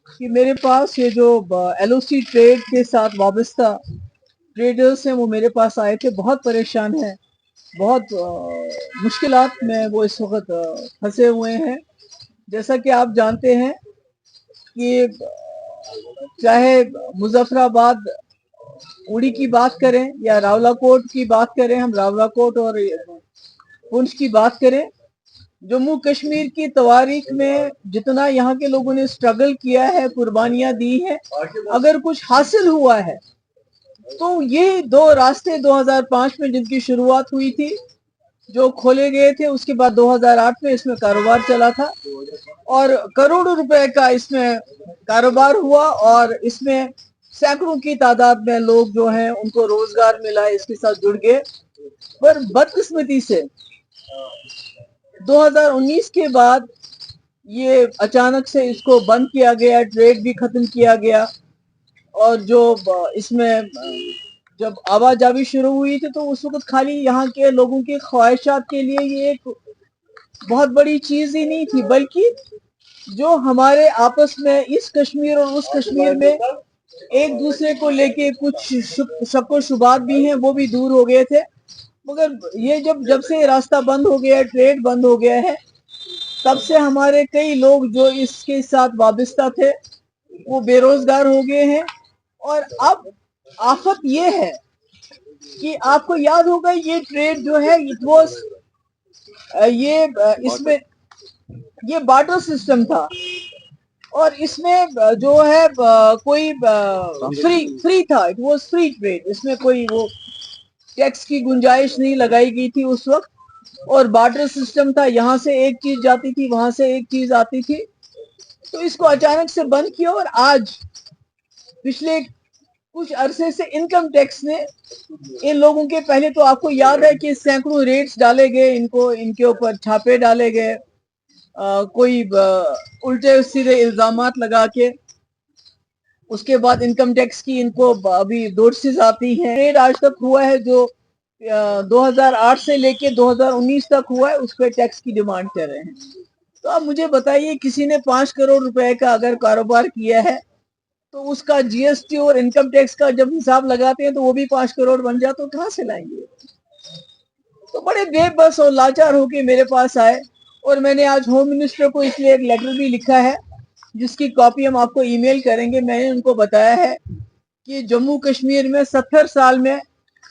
کہ میرے پاس یہ جو LOC ٹریڈ کے ساتھ وابستہ ٹریڈرز ہیں وہ میرے پاس آئے تھے، بہت پریشان ہیں، بہت مشکلات میں وہ اس وقت پھنسے ہوئے ہیں۔ جیسا کہ آپ جانتے ہیں کہ چاہے مظفر آباد اڑی کی بات کریں یا راولا کوٹ کی بات کریں، ہم راولا کوٹ اور پنچ کی بات کریں، جموں کشمیر کی تواریخ میں جتنا یہاں کے لوگوں نے سٹرگل کیا ہے، قربانیاں دی ہیں، اگر کچھ حاصل ہوا ہے تو یہ دو راستے 2005 میں جن کی شروعات ہوئی تھی، جو کھولے گئے تھے، اس کے بعد 2008 میں اس میں کاروبار چلا تھا اور کروڑوں روپے کا اس میں کاروبار ہوا اور اس میں سینکڑوں کی تعداد میں لوگ جو ہیں ان کو روزگار ملا، اس کے ساتھ جڑ گئے۔ پر بدقسمتی سے 2019 کے بعد یہ اچانک سے اس کو بند کیا گیا، ٹریڈ بھی ختم کیا گیا، اور جو اس میں جب آواجابی شروع ہوئی تھی تو اس وقت خالی یہاں کے لوگوں کی خواہشات کے لیے یہ ایک بہت بڑی چیز ہی نہیں تھی، بلکہ جو ہمارے آپس میں اس کشمیر اور اس کشمیر میں ایک دوسرے کو لے کے کچھ شک و شبہات بھی ہیں وہ بھی دور ہو گئے تھے۔ مگر یہ جب سے یہ راستہ بند ہو گیا ہے، ٹریڈ بند ہو گیا ہے، تب سے ہمارے کئی لوگ جو اس کے ساتھ وابستہ تھے وہ بے روزگار ہو گئے ہیں۔ اور اب آفت یہ ہے کہ آپ کو یاد ہوگا یہ ٹریڈ جو ہے یہ اس میں یہ بارٹر سسٹم تھا اور اس میں جو ہے کوئی فری تھا، اٹ واز فری ٹریڈ، اس میں کوئی وہ ٹیکس کی گنجائش نہیں لگائی گئی تھی اس وقت، اور بارٹر سسٹم تھا، یہاں سے ایک چیز جاتی تھی وہاں سے ایک چیز آتی تھی۔ تو اس کو اچانک سے بند کیا اور آج پچھلے کچھ عرصے سے انکم ٹیکس نے ان لوگوں کے، پہلے تو آپ کو یاد ہے کہ سینکڑوں ریٹس ڈالے گئے، ان کے اوپر چھاپے ڈالے گئے، کوئی الٹے سیدھے الزامات لگا کے، اس کے بعد انکم ٹیکس کی ان کو ابھی نوٹسز آتی ہیں۔ ریٹ آج تک ہوا ہے جو 2008 سے لے کے 2019 تک ہوا ہے، اس پہ ٹیکس کی ڈیمانڈ کر رہے ہیں۔ تو اب مجھے بتائیے کسی نے 5 کروڑ روپے کا اگر کاروبار کیا ہے تو اس کا GST اور انکم ٹیکس کا جب حساب لگاتے ہیں تو وہ بھی 5 کروڑ بن جائے تو کہاں سے لائیں گے؟ تو بڑے بے بس اور لاچار ہو کے میرے پاس آئے، اور میں نے آج ہوم منسٹر کو اس لیے ایک لیٹر بھی لکھا ہے جس کی کاپی ہم آپ کو ای میل کریں گے۔ میں نے ان کو بتایا ہے کہ جموں کشمیر میں 70 سال میں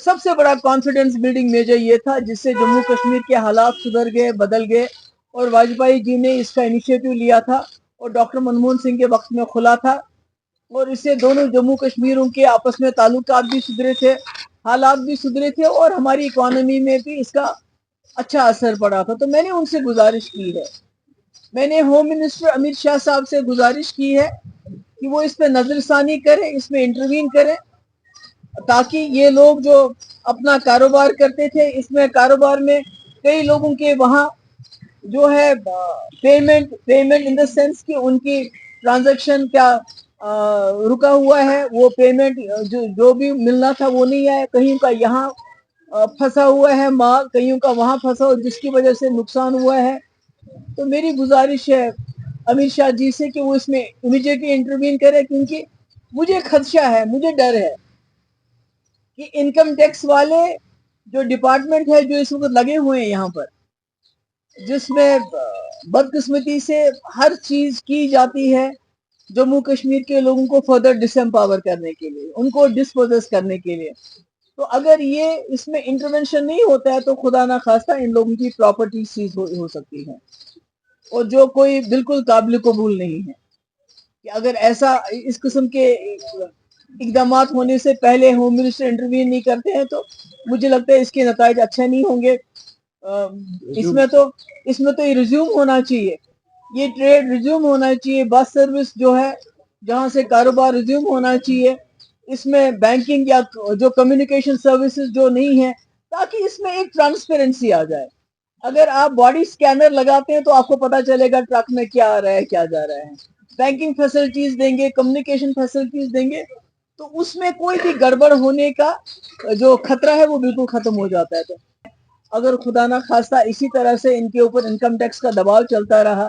سب سے بڑا کانفیڈنس بلڈنگ میجر یہ تھا جس سے جموں کشمیر کے حالات سدھر گئے، بدل گئے، اور واجپئی جی نے اس کا انیشیٹو لیا تھا اور ڈاکٹر منموہن سنگھ کے وقت میں کھلا تھا، اور اس سے دونوں جموں کشمیروں کے آپس میں تعلقات بھی سدھرے تھے، حالات بھی سدھرے تھے، اور ہماری اکانومی میں بھی اس کا اچھا اثر پڑا تھا۔ تو میں نے ان سے گزارش کی ہے، میں نے ہوم منسٹر امت شاہ صاحب سے گزارش کی ہے کہ وہ اس پہ نظر ثانی کریں، اس میں انٹروین کریں، تاکہ یہ لوگ جو اپنا کاروبار کرتے تھے، اس میں کاروبار میں کئی لوگوں کے وہاں جو ہے پیمنٹ ان دا سینس کہ ان کی ٹرانزیکشن کیا رکا ہوا ہے، وہ پیمنٹ جو بھی ملنا تھا وہ نہیں آیا، کہیں کا یہاں پھنسا ہوا ہے مال، کہیں کا وہاں پھنسا ہوا، جس کی وجہ سے نقصان ہوا ہے۔ تو میری گزارش ہے امت شاہ جی سے کہ وہ اس میں امیڈیٹلی انٹروین کرے، کیونکہ مجھے خدشہ ہے، مجھے ڈر ہے کہ انکم ٹیکس والے جو ڈپارٹمنٹ ہے جو اس وقت لگے ہوئے ہیں یہاں پر، جس میں بدقسمتی سے ہر چیز کی جاتی ہے جموں کشمیر کے لوگوں کو فردر ڈس امپاور کرنے کے لیے، ان کو ڈسپوزس کرنے کے لیے، تو اگر یہ اس میں انٹرونشن نہیں ہوتا ہے تو خدا نہ خواستہ ان لوگوں کی پراپرٹی سیز ہو سکتی ہے، اور جو کوئی بالکل قابل قبول نہیں ہے کہ اگر ایسا اس قسم کے اقدامات ہونے سے پہلے ہوم منسٹر انٹروین نہیں کرتے ہیں تو مجھے لگتا ہے اس کے نتائج اچھے نہیں ہوں گے۔ اس میں تو یہ ریزیوم ہونا چاہیے، یہ ٹریڈ ریزیوم ہونا چاہیے، بس سروس جو ہے جہاں سے کاروبار ریزیوم ہونا چاہیے، اس میں بینکنگ یا جو کمیونیکیشن سروسز جو نہیں ہیں، تاکہ اس میں ایک ٹرانسپیرنسی آ جائے۔ اگر آپ باڈی سکینر لگاتے ہیں تو آپ کو پتا چلے گا ٹرک میں کیا آ رہا ہے کیا جا رہا ہے، بینکنگ فیسلٹیز دیں گے، کمیونیکیشن فیسلٹیز دیں گے، تو اس میں کوئی بھی گڑبڑ ہونے کا جو خطرہ ہے وہ بالکل ختم ہو جاتا ہے۔ تو اگر خدا نہ خواستہ اسی طرح سے ان کے اوپر انکم ٹیکس کا دباؤ چلتا رہا،